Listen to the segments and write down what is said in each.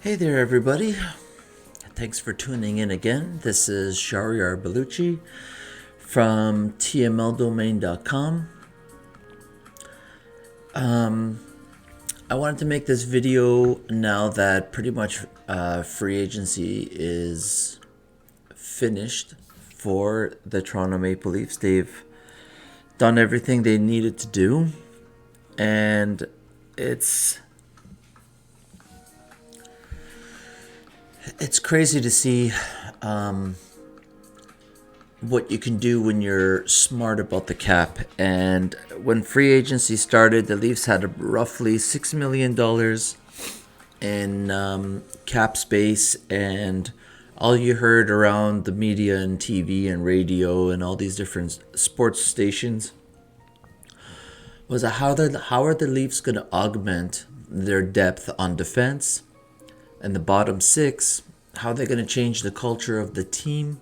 Hey there, everybody. Thanks for tuning in again. This is Shahryar Baluchi from tmldomain.com. I wanted to make this video now that pretty much free agency is finished for the Toronto Maple Leafs. They've done everything they needed to do, and it's crazy to see what you can do when you're smart about the cap. And when free agency started, the Leafs had roughly $6 million in cap space, and all you heard around the media and TV and radio and all these different sports stations was how are the Leafs going to augment their depth on defense and the bottom six. How are they going to change the culture of the team?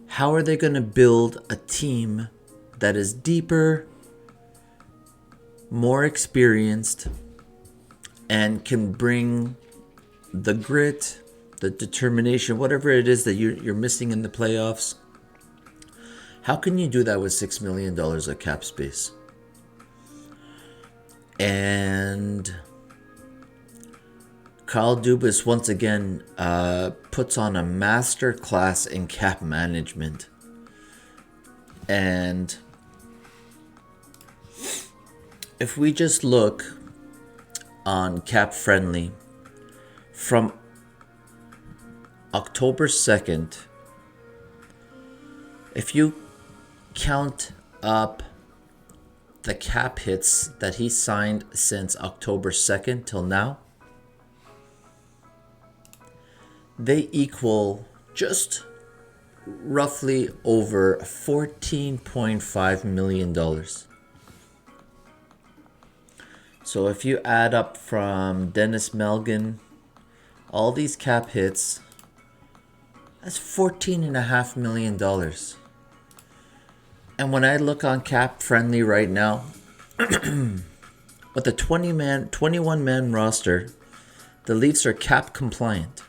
How are they going to build a team that is deeper, more experienced, and can bring the grit, the determination, whatever it is that you're missing in the playoffs? How can you do that with $6 million of cap space? And Kyle Dubas once again puts on a master class in cap management. And if we just look on Cap Friendly from October 2nd, if you count up the cap hits that he signed since October 2nd till now, they equal just roughly over $14.5 million. So if you add up from Dennis Melgan, all these cap hits, that's $14.5 million. And when I look on Cap Friendly right now, with a 21-man roster, the Leafs are cap compliant.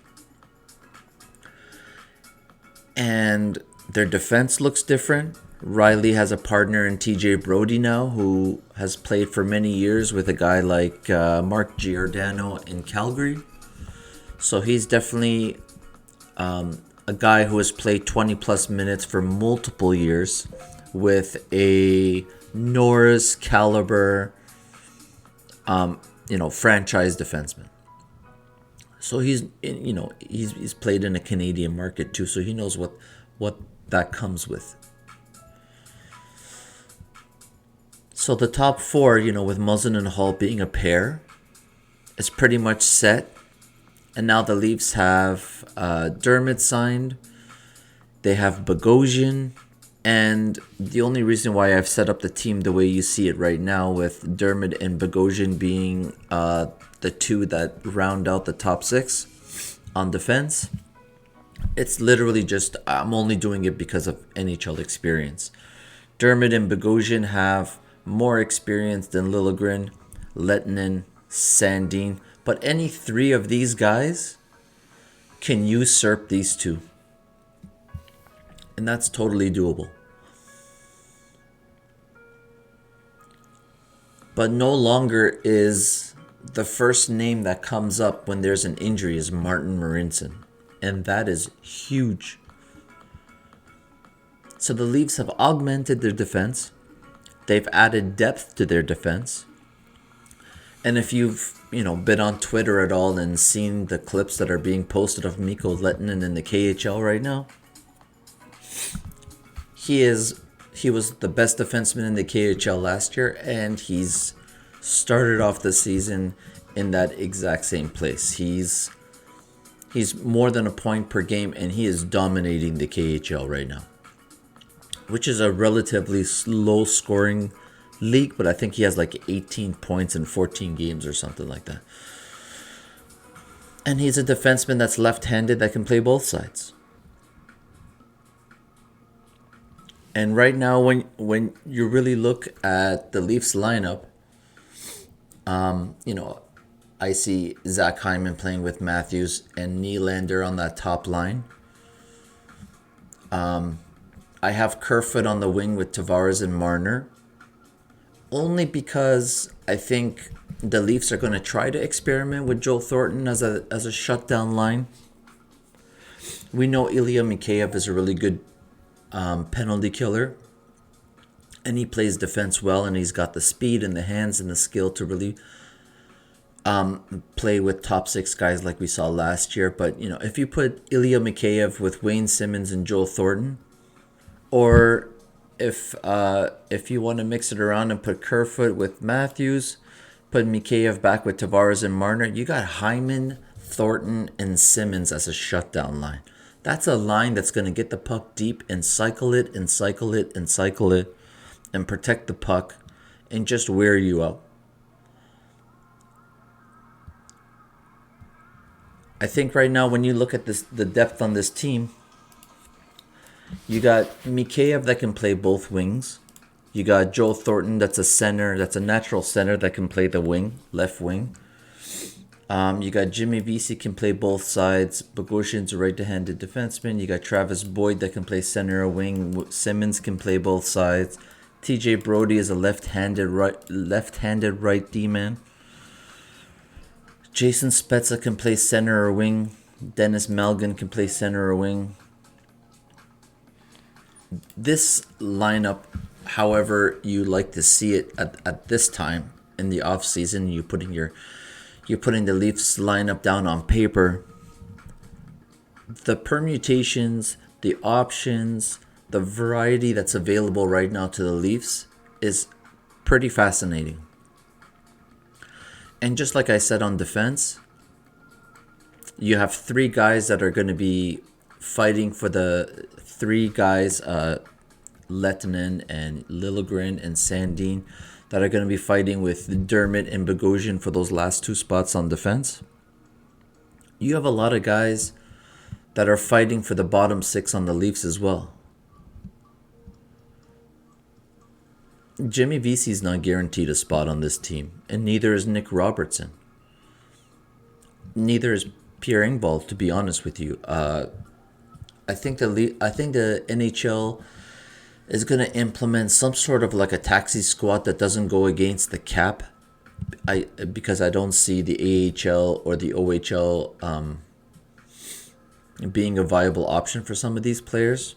And their defense looks different. Riley has a partner in TJ Brody now, who has played for many years with a guy like Mark Giordano in Calgary. So he's definitely a guy who has played 20 plus minutes for multiple years with a Norris caliber, franchise defenseman. So he's played in a Canadian market too, so he knows what that comes with. So the top four, with Muzzin and Hall being a pair, is pretty much set. And now the Leafs have Dermott signed. They have Bogosian. And the only reason why I've set up the team the way you see it right now, with Dermott and Bogosian being the two that round out the top six on defense, it's literally just, I'm only doing it because of NHL experience. Dermott and Bogosian have more experience than Liljegren, Lettinen, Sandin, but any three of these guys can usurp these two. And that's totally doable. But no longer is the first name that comes up when there's an injury is Martin Marincin. And that is huge. So the Leafs have augmented their defense. They've added depth to their defense. And if you've, been on Twitter at all and seen the clips that are being posted of Mikko Lettinen in the KHL right now, he was the best defenseman in the KHL last year, and he's started off the season in that exact same place. He's more than a point per game, and he is dominating the KHL right now, which is a relatively low scoring league, but I think he has like 18 points in 14 games or something like that. And he's a defenseman that's left-handed that can play both sides. And right now, when you really look at the Leafs lineup, I see Zach Hyman playing with Matthews and Nylander on that top line. I have Kerfoot on the wing with Tavares and Marner. Only because I think the Leafs are going to try to experiment with Joe Thornton as a shutdown line. We know Ilya Mikheyev is a really good penalty killer. And he plays defense well, and he's got the speed and the hands and the skill to really play with top six guys like we saw last year. But, if you put Ilya Mikheyev with Wayne Simmons and Joe Thornton, or if you want to mix it around and put Kerfoot with Matthews, put Mikheyev back with Tavares and Marner, you got Hyman, Thornton, and Simmons as a shutdown line. That's a line that's going to get the puck deep and cycle it and cycle it and cycle it and protect the puck and just wear you out. I think right now when you look at the depth on this team, you got Mikheyev that can play both wings. You got Joe Thornton that's a center, that's a natural center that can play the wing, left wing. You got Jimmy Vesey can play both sides. Bogosian's a right-handed defenseman. You got Travis Boyd that can play center or wing. Simmons can play both sides. TJ Brody is a left-handed right D-man. Jason Spezza can play center or wing. Dennis Malgin can play center or wing. This lineup, however you like to see it at this time in the offseason, you're putting the Leafs lineup down on paper. The permutations, the options, the variety that's available right now to the Leafs is pretty fascinating. And just like I said on defense, you have three guys that are going to be fighting for the three guys, Lehtinen and Liljegren and Sandin, that are going to be fighting with Dermott and Bogosian for those last two spots on defense. You have a lot of guys that are fighting for the bottom six on the Leafs as well. Jimmy Vesey's not guaranteed a spot on this team, and neither is Nick Robertson. Neither is Pierre Engvall, to be honest with you. I think the NHL is going to implement some sort of like a taxi squad that doesn't go against the cap. Because I don't see the AHL or the OHL being a viable option for some of these players.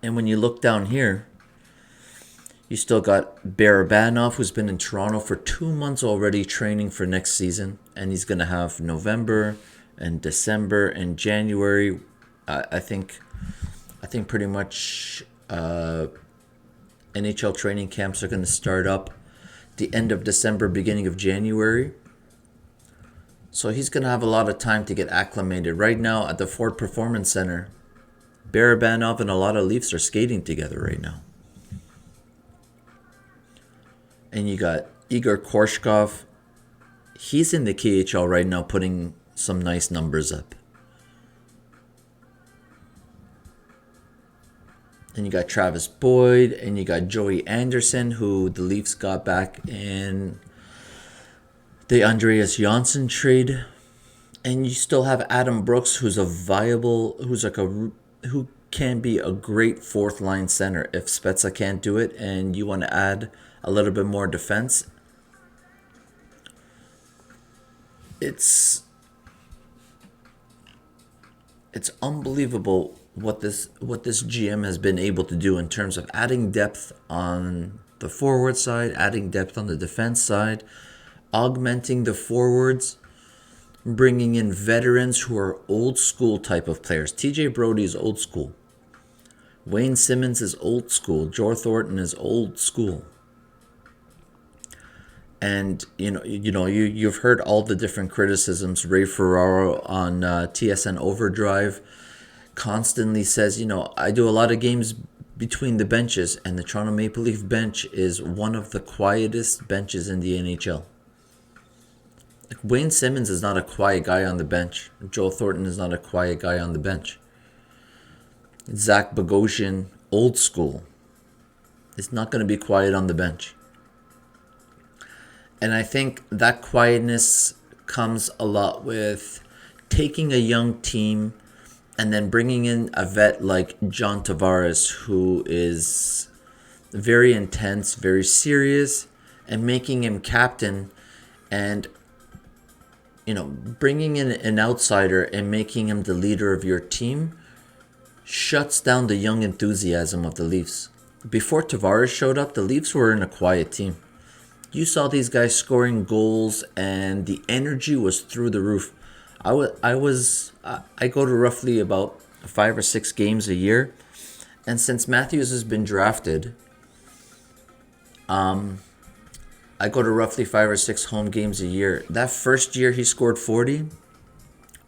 And when you look down here, you still got Barabanov, who's been in Toronto for 2 months already training for next season. And he's going to have November and December and January. I think pretty much NHL training camps are going to start up the end of December, beginning of January. So he's going to have a lot of time to get acclimated. Right now at the Ford Performance Center, Barabanov and a lot of Leafs are skating together right now. And you got Igor Korshkov. He's in the KHL right now putting some nice numbers up. And you got Travis Boyd, and you got Joey Anderson, who the Leafs got back in the Andreas Johnsson trade. And you still have Adam Brooks, who can be a great fourth line center if Spezza can't do it, and you want to add a little bit more defense. It's unbelievable what this GM has been able to do in terms of adding depth on the forward side, adding depth on the defense side, augmenting the forwards, bringing in veterans who are old school type of players. TJ Brody is old school. Wayne Simmons is old school. Joe Thornton is old school. And you've heard all the different criticisms. Ray Ferraro on TSN Overdrive constantly says, I do a lot of games between the benches, and the Toronto Maple Leaf bench is one of the quietest benches in the NHL. Like, Wayne Simmons is not a quiet guy on the bench. Joe Thornton is not a quiet guy on the bench. Zach Bogosian, old school, is not going to be quiet on the bench. And I think that quietness comes a lot with taking a young team and then bringing in a vet like John Tavares, who is very intense, very serious, and making him captain, and bringing in an outsider and making him the leader of your team shuts down the young enthusiasm of the Leafs. Before Tavares showed up, the Leafs were in a quiet team. You saw these guys scoring goals, and the energy was through the roof. I go to roughly about 5 or 6 games a year, and since Matthews has been drafted, I go to roughly 5 or 6 home games a year. That first year he scored 40,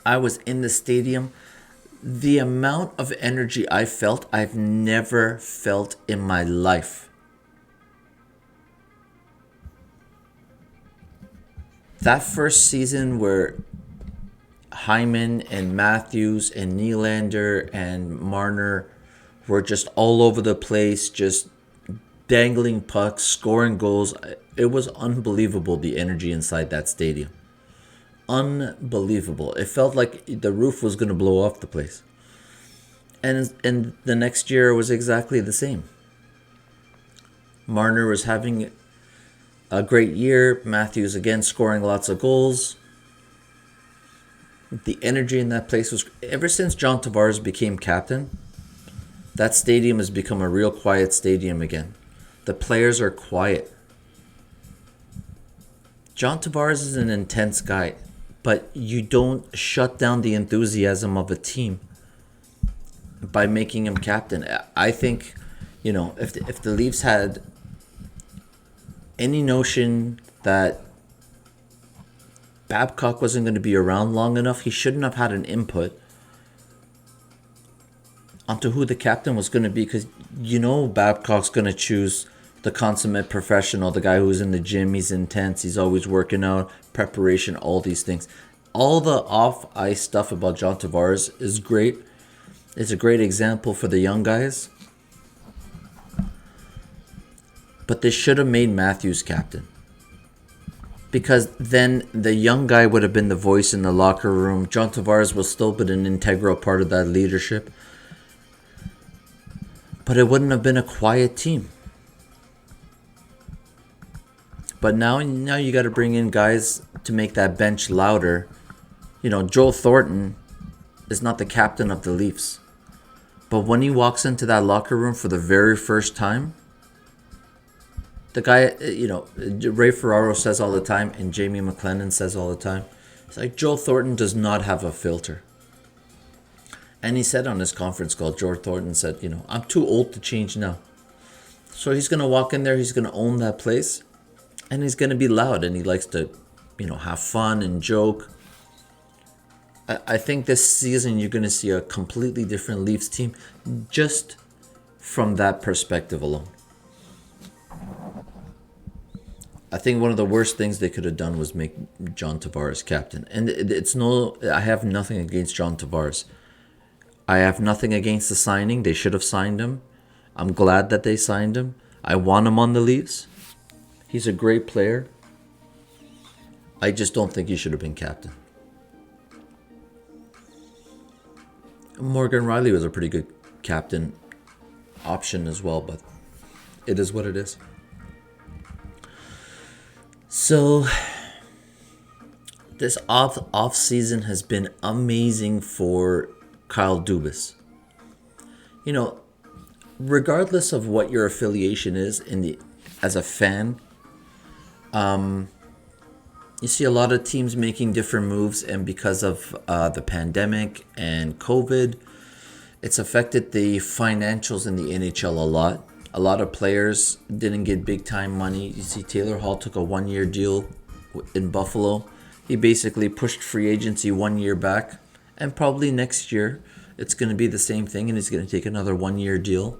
I was in the stadium. The amount of energy I felt, I've never felt in my life. That first season where Hyman and Matthews and Nylander and Marner were just all over the place, just dangling pucks, scoring goals. It was unbelievable, the energy inside that stadium. Unbelievable. It felt like the roof was going to blow off the place. And the next year was exactly the same. Marner was having a great year. Matthews again scoring lots of goals. The energy in that place was... Ever since John Tavares became captain, that stadium has become a real quiet stadium again. The players are quiet. John Tavares is an intense guy, but you don't shut down the enthusiasm of a team by making him captain. I think, if the Leafs had any notion that Babcock wasn't going to be around long enough, he shouldn't have had an input onto who the captain was going to be, because Babcock's going to choose the consummate professional, the guy who's in the gym, he's intense, he's always working out, preparation, all these things. All the off-ice stuff about John Tavares is great. It's a great example for the young guys. But they should have made Matthews captain, because then the young guy would have been the voice in the locker room. John Tavares will still be an integral part of that leadership. But it wouldn't have been a quiet team. But now you got to bring in guys to make that bench louder. Joel Thornton is not the captain of the Leafs. But when he walks into that locker room for the very first time, the guy, Ray Ferraro says all the time, and Jamie McLennan says all the time, it's like Joel Thornton does not have a filter. And he said on his conference call, Joel Thornton said, I'm too old to change now. So he's going to walk in there, he's going to own that place, and he's going to be loud, and he likes to, have fun and joke. I think this season you're going to see a completely different Leafs team just from that perspective alone. I think one of the worst things they could have done was make John Tavares captain. And I have nothing against John Tavares. I have nothing against the signing. They should have signed him. I'm glad that they signed him. I want him on the Leafs. He's a great player. I just don't think he should have been captain. Morgan Riley was a pretty good captain option as well, but it is what it is. So this off season has been amazing for Kyle Dubas. Regardless of what your affiliation is as a fan, you see a lot of teams making different moves, and because of the pandemic and COVID, it's affected the financials in the NHL a lot. A lot of players didn't get big time money. You see Taylor Hall took a 1-year deal in Buffalo. He basically pushed free agency 1 year back, and probably next year it's going to be the same thing, and he's going to take another 1-year deal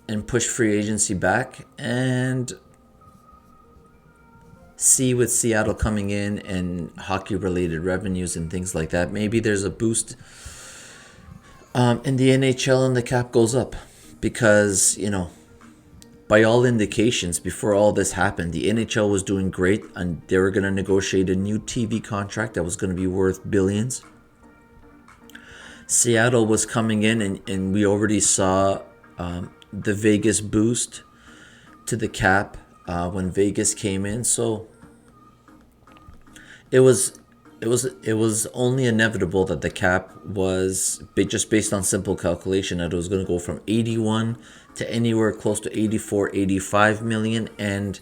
and push free agency back, and see with Seattle coming in and hockey-related revenues and things like that, maybe there's a boost in the NHL and the cap goes up, because, by all indications, before all this happened, the NHL was doing great and they were going to negotiate a new TV contract that was going to be worth billions. Seattle was coming in, and we already saw the Vegas boost to the cap when Vegas came in. So it was only inevitable that the cap was just based on simple calculation that it was going to go from 81 to anywhere close to 84, 85 million, and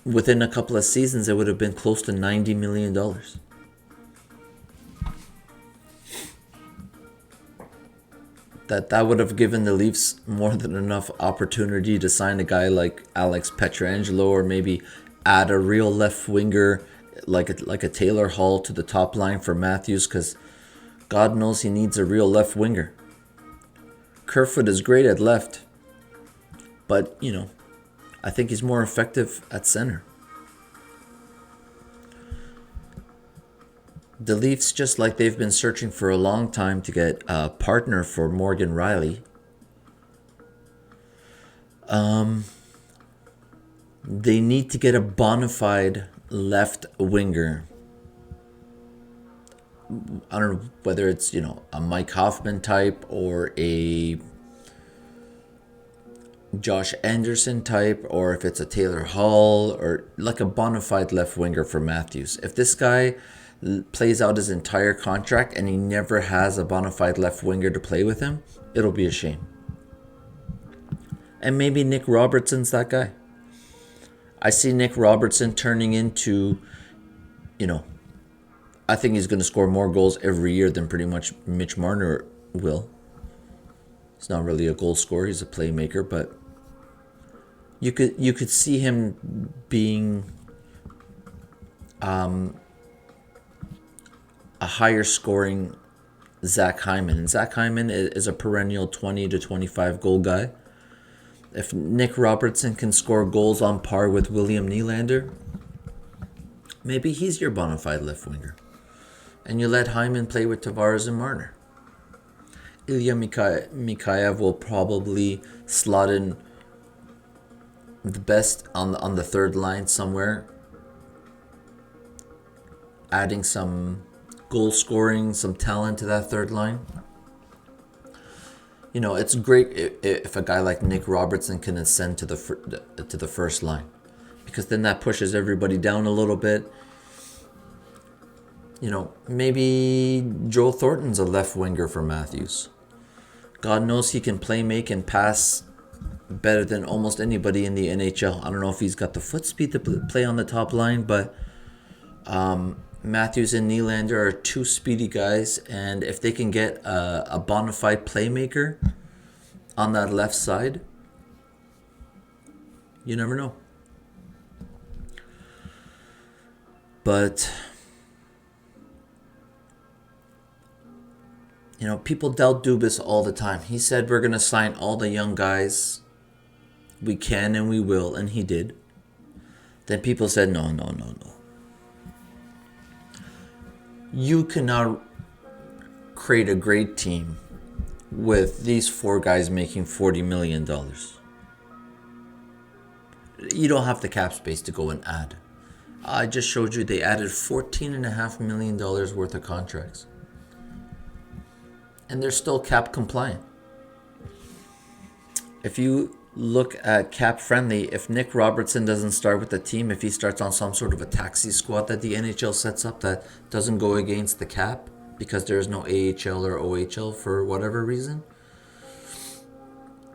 within a couple of seasons it would have been close to $90 million. That would have given the Leafs more than enough opportunity to sign a guy like Alex Pietrangelo, or maybe add a real left winger like a Taylor Hall to the top line for Matthews, because God knows he needs a real left winger. Kerfoot is great at left, but I think he's more effective at center. The Leafs, just like they've been searching for a long time to get a partner for Morgan Rielly, they need to get a bona fide left winger. I don't know whether it's, a Mike Hoffman type or a Josh Anderson type, or if it's a Taylor Hall, or like a bona fide left winger for Matthews. If this guy plays out his entire contract and he never has a bona fide left winger to play with him, it'll be a shame. And maybe Nick Robertson's that guy. I see Nick Robertson turning into, I think he's going to score more goals every year than pretty much Mitch Marner will. He's not really a goal scorer, he's a playmaker, but you could see him being a higher scoring Zach Hyman. And Zach Hyman is a perennial 20 to 25 goal guy. If Nick Robertson can score goals on par with William Nylander, maybe he's your bona fide left winger. And you let Hyman play with Tavares and Marner. Ilya Mikheyev will probably slot in the best on the third line somewhere, adding some goal scoring, some talent to that third line. It's great if a guy like Nick Robertson can ascend to the first line, because then that pushes everybody down a little bit. Maybe Joe Thornton's a left winger for Matthews. God knows he can play, make, and pass better than almost anybody in the NHL. I don't know if he's got the foot speed to play on the top line, but Matthews and Nylander are two speedy guys, and if they can get a bona fide playmaker on that left side, you never know. But people doubt Dubas all the time. He said we're going to sign all the young guys we can and we will, and he did. Then people said no. You cannot create a great team with these four guys making $40 million. You don't have the cap space to go and add. I just showed you they added $14.5 million worth of contracts. And they're still cap compliant. If you look at cap friendly, if Nick Robertson doesn't start with the team, if he starts on some sort of a taxi squad that the NHL sets up that doesn't go against the cap because there's no AHL or OHL for whatever reason,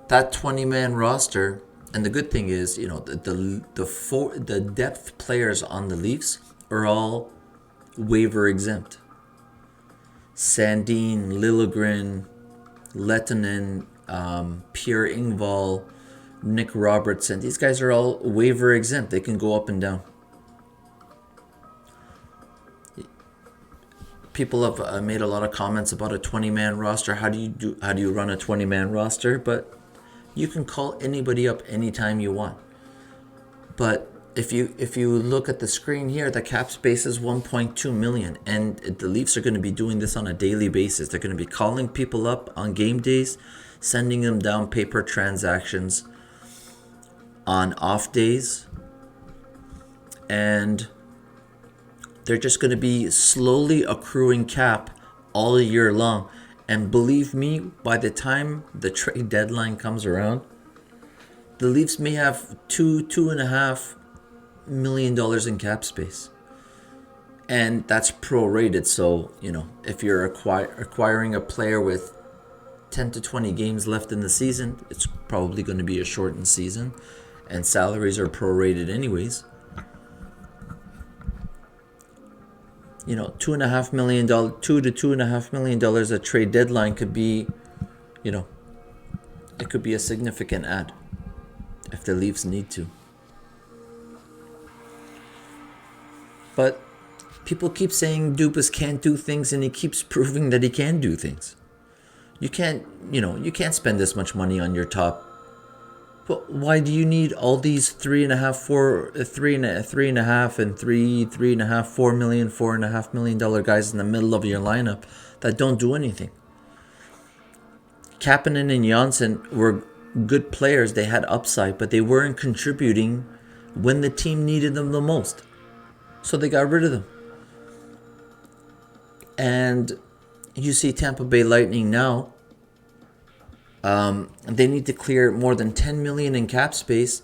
that 20-man roster, and the good thing is, the depth players on the Leafs are all waiver exempt. Sandin, Liljegren, Lehtinen, Pierre Engvall, Nick Robertson. These guys are all waiver exempt. They can go up and down. People have made a lot of comments about a 20-man roster. How do you run a 20-man roster? But you can call anybody up anytime you want. But if you look at the screen here, the cap space is $1.2 million, and the Leafs are going to be doing this on a daily basis. They're going to be calling people up on game days, sending them down paper transactions on off days, and they're just going to be slowly accruing cap all year long. And believe me, by the time the trade deadline comes around, the Leafs may have $2.5 million in cap space. And that's prorated. So, if you're acquiring a player with 10 to 20 games left in the season, it's probably going to be a shortened season. And salaries are prorated anyways. $2.5 million, $2 to $2.5 million at trade deadline could be, it could be a significant add if the Leafs need to. But people keep saying Dubas can't do things, and he keeps proving that he can do things. You can't spend this much money on your top. But why do you need all these $4.5 million guys in the middle of your lineup that don't do anything? Kapanen and Janssen were good players. They had upside, but they weren't contributing when the team needed them the most. So they got rid of them. And you see Tampa Bay Lightning now. They need to clear more than $10 million in cap space.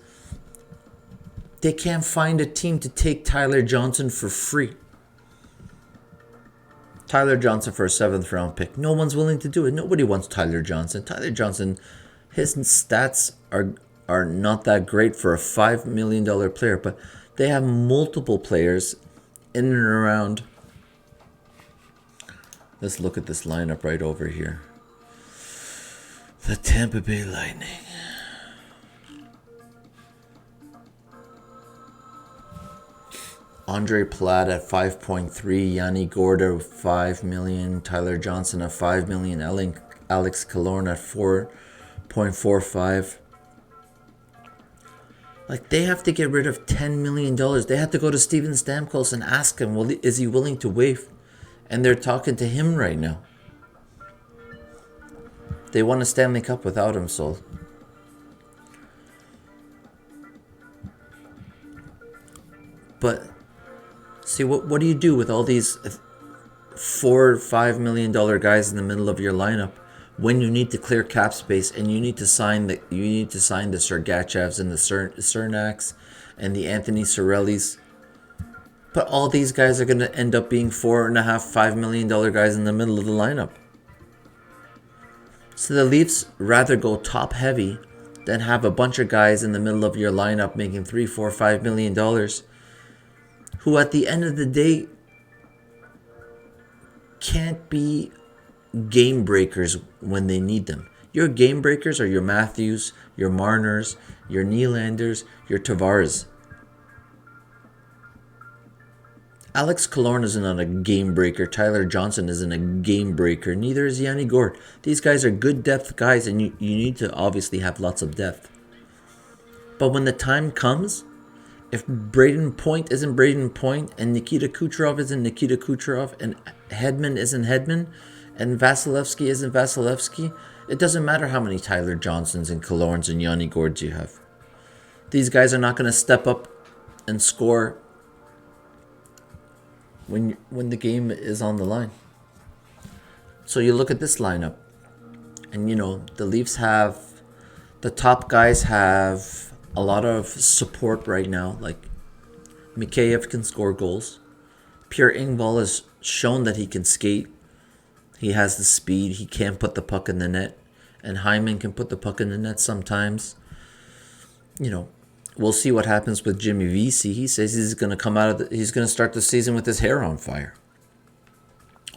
They can't find a team to take Tyler Johnson for free. Tyler Johnson for a 7th round pick. No one's willing to do it. Nobody wants Tyler Johnson. Tyler Johnson, his stats are not that great for a $5 million player, but they have multiple players in and around. Let's look at this lineup right over here. The Tampa Bay Lightning. Andre Platt at 5.3, Yanni Gorda 5 million, Tyler Johnson at 5 million, Alex Killorn at 4.45. Like, they have to get rid of $10 million. They have to go to Steven Stamkos and ask him, well, is he willing to waive? And they're talking to him right now. They won a Stanley Cup without him, so. But, see, what do you do with all these $4 or $5 million guys in the middle of your lineup when you need to clear cap space and you need to sign the Sergachevs and the Cernaks and the Anthony Cirellis? But all these guys are going to end up being $4.5 million guys in the middle of the lineup. So the Leafs rather go top heavy than have a bunch of guys in the middle of your lineup making $3, $4, $5 million, who at the end of the day can't be game breakers when they need them. Your game breakers are your Matthews, your Marners, your Nylanders, your Tavares. Alex Killorn isn't a game breaker. Tyler Johnson isn't a game breaker. Neither is Yanni Gourde. These guys are good depth guys, and you need to obviously have lots of depth. But when the time comes, if Braden Point isn't Braden Point, and Nikita Kucherov isn't Nikita Kucherov, and Hedman isn't Hedman, and Vasilevsky isn't Vasilevsky, it doesn't matter how many Tyler Johnsons and Killorns and Yanni Gourdes you have. These guys are not going to step up and score when the game is on the line. So you look at this lineup, and the Leafs have, the top guys have a lot of support right now. Like, Mikheyev can score goals. Pierre Engvall has shown that he can skate. He has the speed. He can put the puck in the net. And Hyman can put the puck in the net sometimes. We'll see what happens with Jimmy Vesey. He says he's going to come out he's going to start the season with his hair on fire.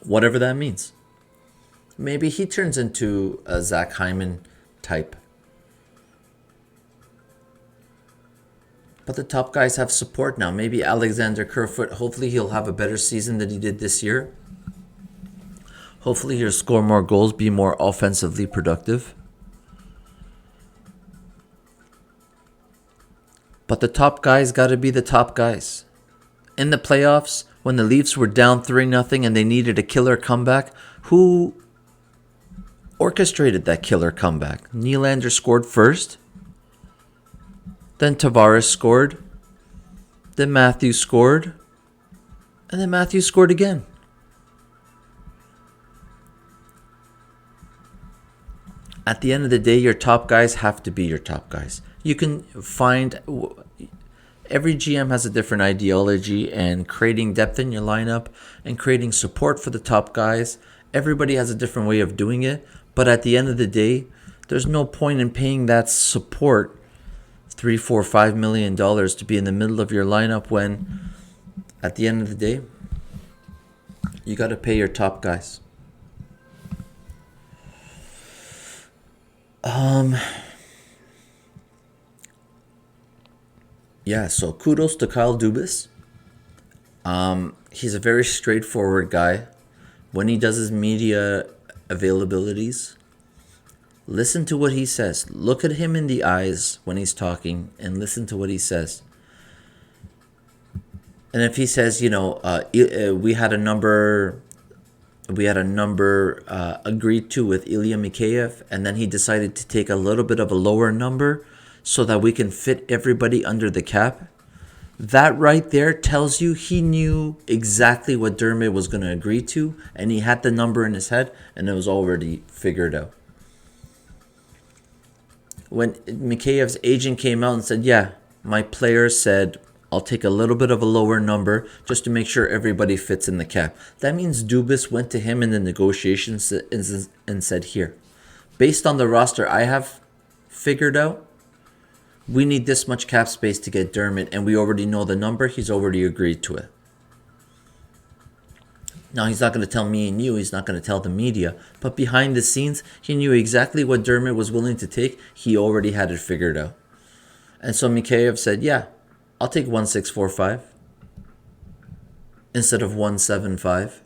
Whatever that means. Maybe he turns into a Zach Hyman type. But the top guys have support now. Maybe Alexander Kerfoot, hopefully he'll have a better season than he did this year. Hopefully he'll score more goals, be more offensively productive. But the top guys got to be the top guys. In the playoffs, when the Leafs were down 3-0 and they needed a killer comeback, who orchestrated that killer comeback. Nylander scored first. Then Tavares scored. Then Matthews scored. And then Matthews scored again. At the end of the day, your top guys have to be your top guys. You can find... Every GM has a different ideology, and creating depth in your lineup and creating support for the top guys, everybody has a different way of doing it. But at the end of the day, there's no point in paying that support $3, $4, $5 million to be in the middle of your lineup when at the end of the day, you got to pay your top guys. Yeah, so kudos to Kyle Dubas. He's a very straightforward guy. When he does his media availabilities, listen to what he says. Look at him in the eyes when he's talking and listen to what he says. And if he says, we had a number agreed to with Ilya Mikheyev, and then he decided to take a little bit of a lower number so that we can fit everybody under the cap, that right there tells you he knew exactly what Dermott was going to agree to, and he had the number in his head, and it was already figured out. When Mikheyev's agent came out and said, yeah, my player said, I'll take a little bit of a lower number just to make sure everybody fits in the cap. That means Dubas went to him in the negotiations and said, here, based on the roster I have figured out, we need this much cap space to get Dermott, and we already know the number. He's already agreed to it. Now, he's not going to tell me and you. He's not going to tell the media. But behind the scenes, he knew exactly what Dermott was willing to take. He already had it figured out. And so Mikheyev said, yeah, I'll take 1.645 instead of 1.75.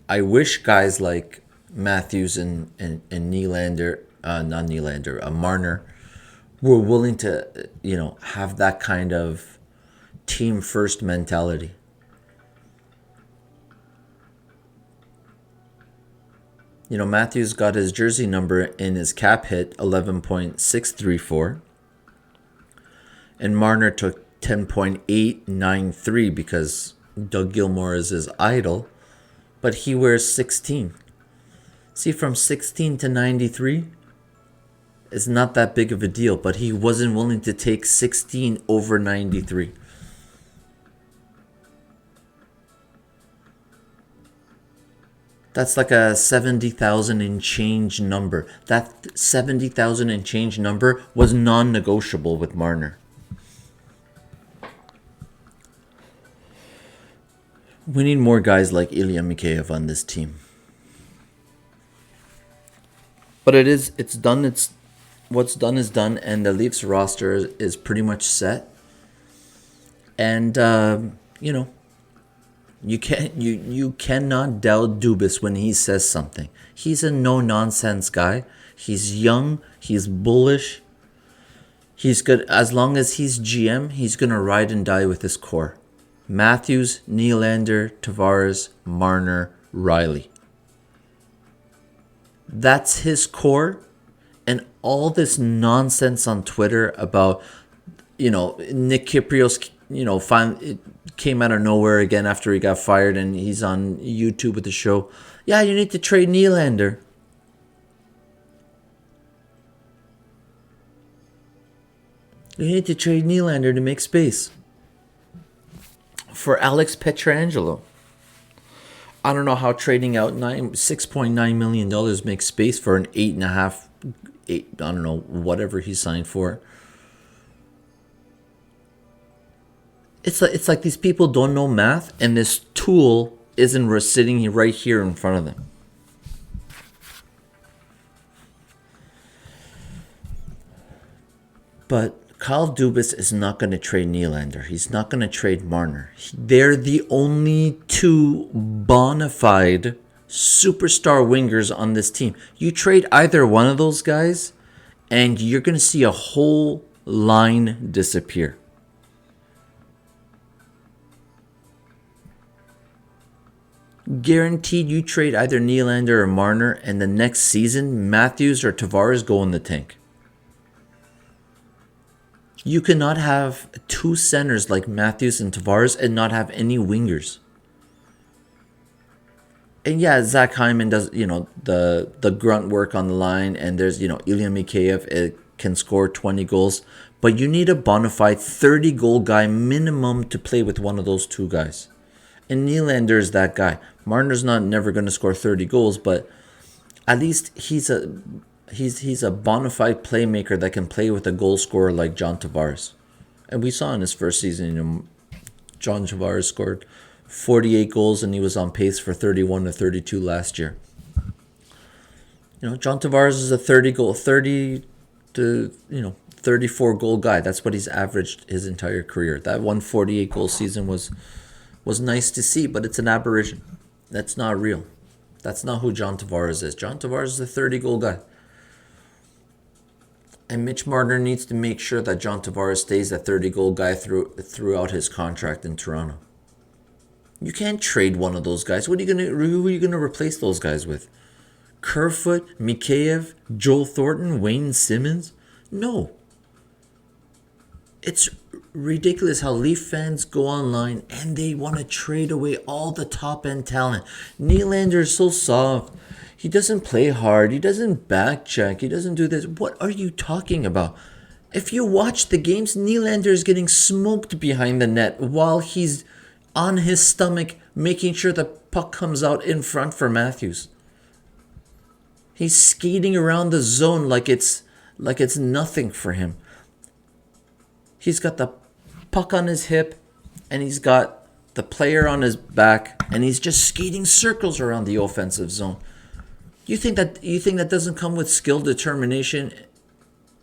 I wish guys like Matthews and Nylander, not Nylander, Marner, were willing to, have that kind of team first mentality. Matthews got his jersey number in his cap hit 11.634, and Marner took 10.893 because Doug Gilmour is his idol. But he wears 16. See, from 16 to 93 is not that big of a deal, but he wasn't willing to take 16 over 93. That's like a 70,000 and change number. That 70,000 and change number was non-negotiable with Marner. We need more guys like Ilya Mikheyev on this team. But it's done. What's done is done, and the Leafs roster is pretty much set. And you cannot doubt Dubas when he says something. He's a no nonsense guy. He's young. He's bullish. He's good. As long as he's GM, he's gonna ride and die with his core. Matthews, Nylander, Tavares, Marner, Riley. That's his core. And all this nonsense on Twitter about, Nick Kyprios, it came out of nowhere again after he got fired, and he's on YouTube with the show. Yeah, you need to trade Nylander. You need to trade Nylander to make space for Alex Pietrangelo. I don't know how trading out $6.9 million makes space for an 8.5, I don't know, whatever he signed for. It's like these people don't know math, and this tool isn't sitting right here in front of them. But Kyle Dubas is not going to trade Nylander. He's not going to trade Marner. They're the only two bona fide superstar wingers on this team. You trade either one of those guys, and you're going to see a whole line disappear. Guaranteed you trade either Nylander or Marner, and the next season, Matthews or Tavares go in the tank. You cannot have two centers like Matthews and Tavares and not have any wingers. And yeah, Zach Hyman does, the grunt work on the line, and there's, Ilya Mikheyev, it can score 20 goals, but you need a bona fide 30-goal guy minimum to play with one of those two guys. And Nylander is that guy. Marner's not never going to score 30 goals, but at least he's a bona fide playmaker that can play with a goal scorer like John Tavares. And we saw in his first season, John Tavares scored 48 goals and he was on pace for 31 to 32 last year. John Tavares is a 30 to 34 goal guy. That's what he's averaged his entire career. That 148 goal season was nice to see, but it's an aberration. That's not real. That's not who John Tavares is. John Tavares is a 30 goal guy. And Mitch Marner needs to make sure that John Tavares stays a 30 goal guy throughout his contract in Toronto. You can't trade one of those guys. Who are you gonna replace those guys with? Kerfoot, Mikheyev, Joel Thornton, Wayne Simmons? No. It's ridiculous how Leaf fans go online and they want to trade away all the top end talent. Nylander is so soft. He doesn't play hard. He doesn't back check. He doesn't do this. What are you talking about? If you watch the games, Nylander is getting smoked behind the net while he's on his stomach making sure the puck comes out in front for Matthews. He's skating around the zone like it's nothing for him. He's got the puck on his hip and he's got the player on his back and he's just skating circles around the offensive zone. You think that doesn't come with skill, determination?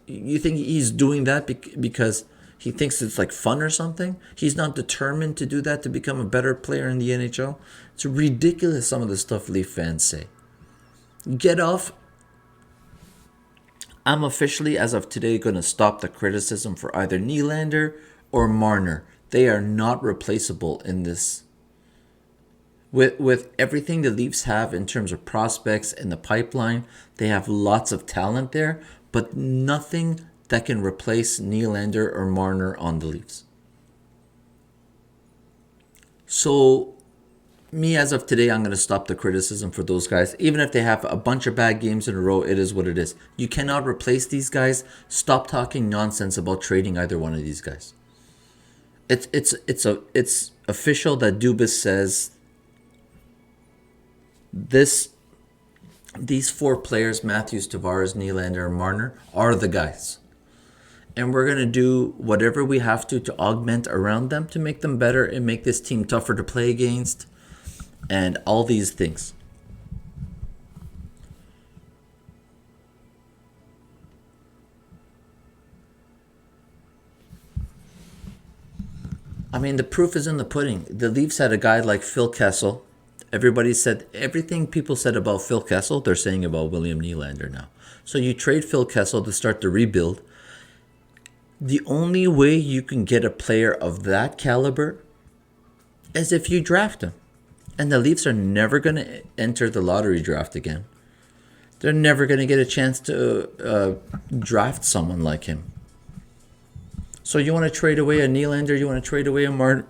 You think he's doing that because he thinks it's like fun or something? He's not determined to do that to become a better player in the NHL? It's ridiculous, some of the stuff Leaf fans say. Get off. I'm officially, as of today, going to stop the criticism for either Nylander or Marner. They are not replaceable in this. With everything the Leafs have in terms of prospects in the pipeline, they have lots of talent there, but nothing that can replace Nylander or Marner on the Leafs. So, me as of today, I'm going to stop the criticism for those guys. Even if they have a bunch of bad games in a row, it is what it is. You cannot replace these guys. Stop talking nonsense about trading either one of these guys. It's official that Dubas says these four players, Matthews, Tavares, Nylander, and Marner, are the guys. And we're going to do whatever we have to augment around them to make them better and make this team tougher to play against and all these things. I mean, the proof is in the pudding. The Leafs had a guy like Phil Kessel. Everybody said everything people said about Phil Kessel, they're saying about William Nylander now. So you trade Phil Kessel to start the rebuild. The only way you can get a player of that caliber is if you draft him. And the Leafs are never going to enter the lottery draft again. They're never going to get a chance to draft someone like him. So you want to trade away a Nylander, you want to trade away a Marner.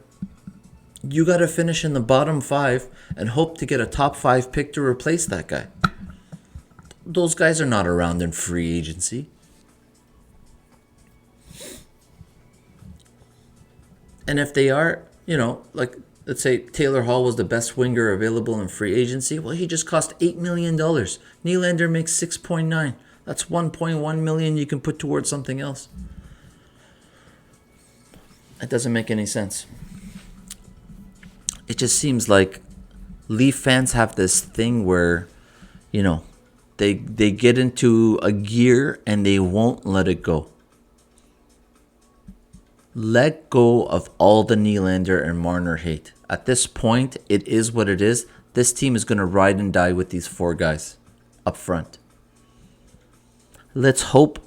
You got to finish in the bottom 5 and hope to get a top 5 pick to replace that guy. Those guys are not around in free agency. And if they are, like, let's say Taylor Hall was the best winger available in free agency. Well, he just cost $8 million. Nylander makes 6.9. That's 1.1 million you can put towards something else. It doesn't make any sense. It just seems like Leaf fans have this thing where, they get into a gear and they won't let it go. Let go of all the Nylander and Marner hate. At this point, it is what it is. This team is going to ride and die with these 4 guys up front. Let's hope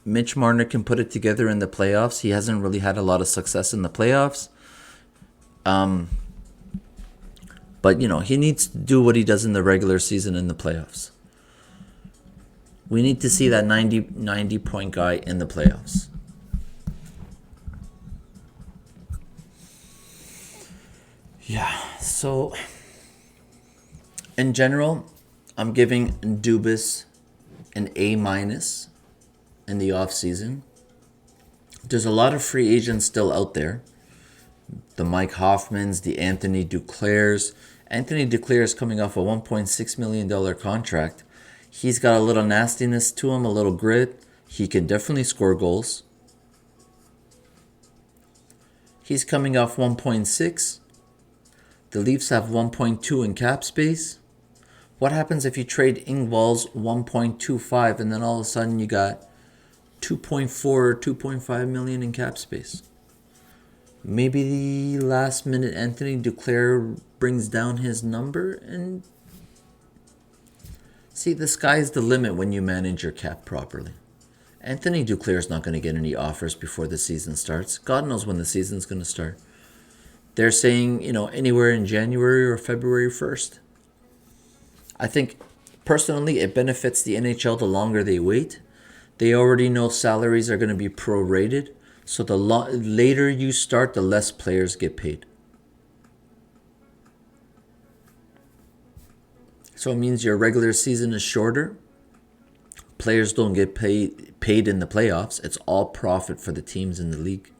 Mitch Marner can put it together in the playoffs. He hasn't really had a lot of success in the playoffs. But But, he needs to do what he does in the regular season in the playoffs. We need to see that 90 point guy in the playoffs. Yeah, so in general, I'm giving Dubas an A- in the offseason. There's a lot of free agents still out there. The Mike Hoffmans, the Anthony Duclairs. Anthony Duclair is coming off a $1.6 million contract. He's got a little nastiness to him, a little grit. He can definitely score goals. He's coming off 1.6. The Leafs have 1.2 in cap space. What happens if you trade Ingval's 1.25 and then all of a sudden you got 2.4 or 2.5 million in cap space? Maybe the last minute Anthony Duclair brings down his number, and see, the sky's the limit when you manage your cap properly. Anthony Duclair is not going to get any offers before the season starts. God knows when the season's going to start. They're saying, anywhere in January or February 1st. I think, personally, it benefits the NHL the longer they wait. They already know salaries are going to be prorated. So the later you start, the less players get paid. So it means your regular season is shorter. Players don't get paid in the playoffs. It's all profit for the teams in the league.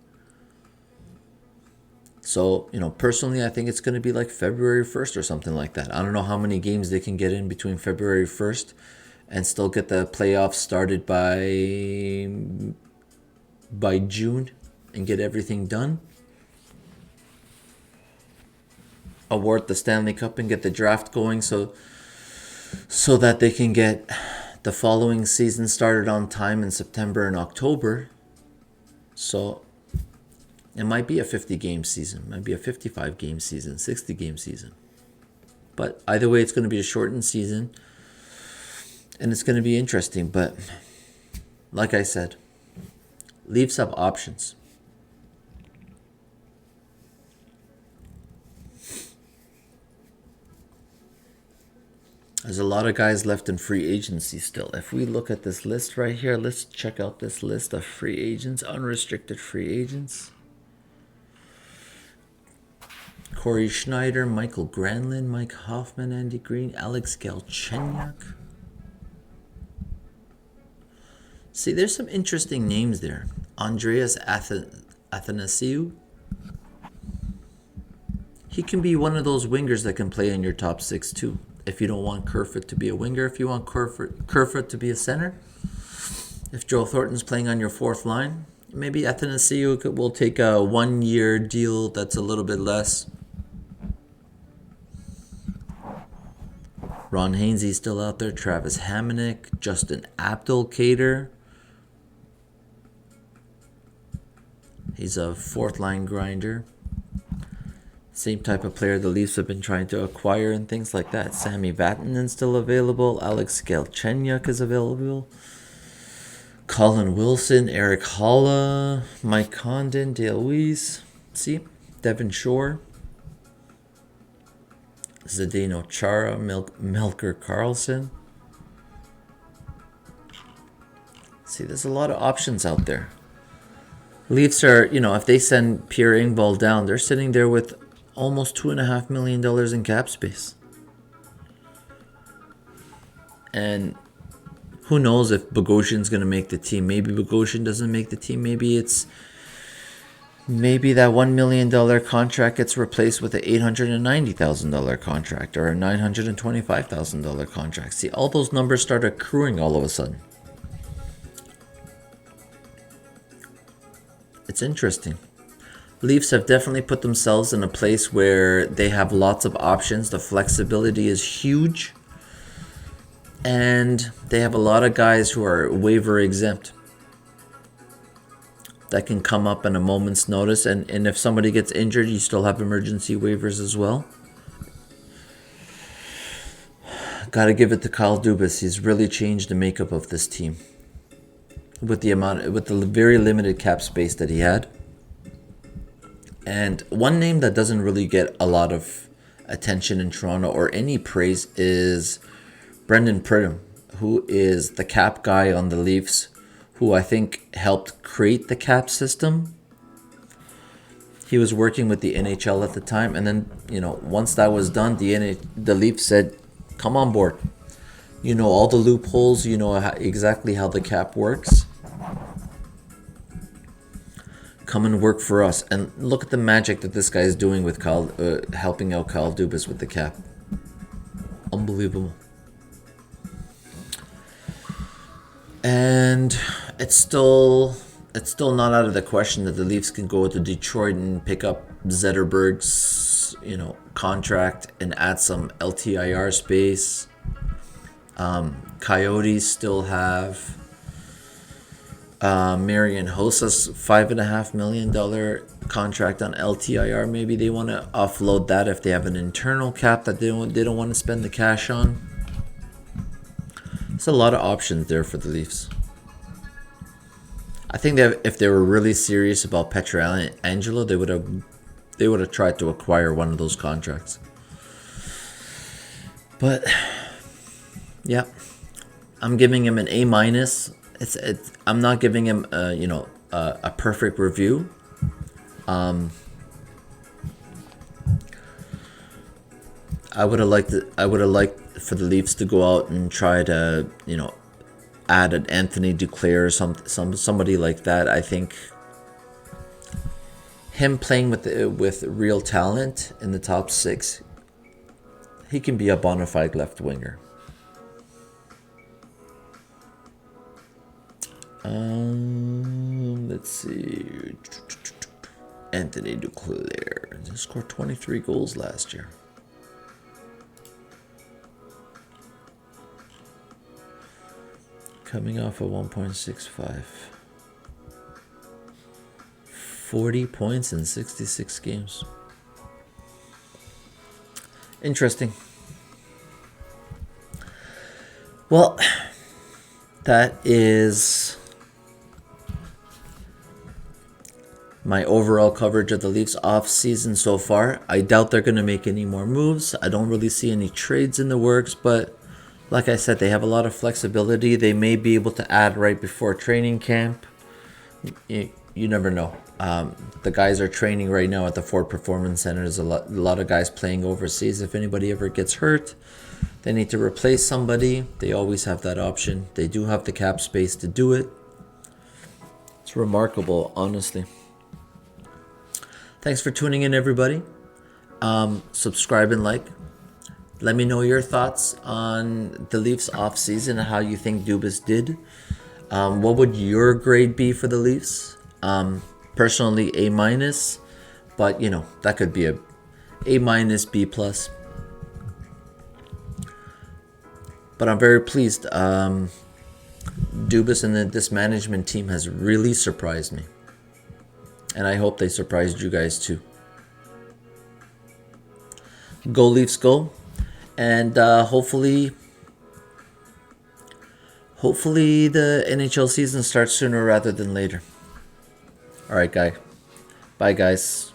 So, personally, I think it's going to be like February 1st or something like that. I don't know how many games they can get in between February 1st and still get the playoffs started by June and get everything done. Award the Stanley Cup and get the draft going so that they can get the following season started on time in September and October. So it might be a 50-game season, it might be a 55-game season, 60-game season. But either way, it's going to be a shortened season, and it's going to be interesting. But like I said, Leafs have options. There's a lot of guys left in free agency still. If we look at this list right here, let's check out this list of free agents, unrestricted free agents. Corey Schneider, Michael Granlund, Mike Hoffman, Andy Green, Alex Galchenyuk. See, there's some interesting names there. Andreas Athanasiou. He can be one of those wingers that can play in your top six too. If you don't want Kerfoot to be a winger, if you want Kerfoot to be a center, if Joe Thornton's playing on your fourth line, maybe Athanasiou will take a 1-year deal that's a little bit less. Ron Hainsey's still out there. Travis Hamonic, Justin Abdelkader. He's a fourth-line grinder. Same type of player the Leafs have been trying to acquire and things like that. Sami Vatanen's still available. Alex Galchenyuk is available. Colin Wilson, Eric Holla, Mike Condon, Dale Weiss. See? Devin Shore. Zdeno Chara, Melker Carlson. See, there's a lot of options out there. Leafs are, if they send Pierre Engvall down, they're sitting there with almost $2.5 million in cap space. And who knows if Bogosian's going to make the team. Maybe Bogosian doesn't make the team. Maybe that $1 million contract gets replaced with an $890,000 contract or a $925,000 contract. See, all those numbers start accruing all of a sudden. It's interesting. Leafs have definitely put themselves in a place where they have lots of options. The flexibility is huge. And they have a lot of guys who are waiver exempt that can come up in a moment's notice. And if somebody gets injured, you still have emergency waivers as well. Got to give it to Kyle Dubas. He's really changed the makeup of this team with the very limited cap space that he had. And one name that doesn't really get a lot of attention in Toronto or any praise is Brendan Pridham, who is the cap guy on the Leafs, who I think helped create the cap system. He was working with the NHL at the time, and then, once that was done, the Leafs said, come on board. You know all the loopholes, you know exactly how the cap works. Come and work for us. And look at the magic that this guy is doing with helping out Kyle Dubas with the cap. Unbelievable. And it's still not out of the question that the Leafs can go to Detroit and pick up Zetterberg's, contract and add some LTIR space. Coyotes still have Marian Hossa's $5.5 million contract on LTIR. Maybe they want to offload that if they have an internal cap that they don't want to spend the cash on. There's a lot of options there for the Leafs. I think that if they were really serious about Pietrangelo, they would have tried to acquire one of those contracts. But yeah, I'm giving him an A-. I'm not giving him a perfect review. I would have liked for the Leafs to go out and try to add an Anthony Duclair or somebody like that. I think him playing with real talent in the top six, he can be a bona fide left winger. Let's see. Anthony Duclair. He scored 23 goals last year. Coming off a 1.65. 40 points in 66 games. Interesting. Well, that is my overall coverage of the Leafs off-season so far. I doubt they're going to make any more moves. I don't really see any trades in the works, but like I said, they have a lot of flexibility. They may be able to add right before training camp. You never know. The guys are training right now at the Ford Performance Center. There's a lot of guys playing overseas. If anybody ever gets hurt, they need to replace somebody, they always have that option. They do have the cap space to do it. It's remarkable, honestly. Thanks for tuning in, everybody. Subscribe and like. Let me know your thoughts on the Leafs offseason and how you think Dubas did. What would your grade be for the Leafs? Personally, A-, but that could be a A-, B+. But I'm very pleased. Dubas and this management team has really surprised me. And I hope they surprised you guys too. Go Leafs, go. And hopefully the NHL season starts sooner rather than later. All right, guy. Bye, guys.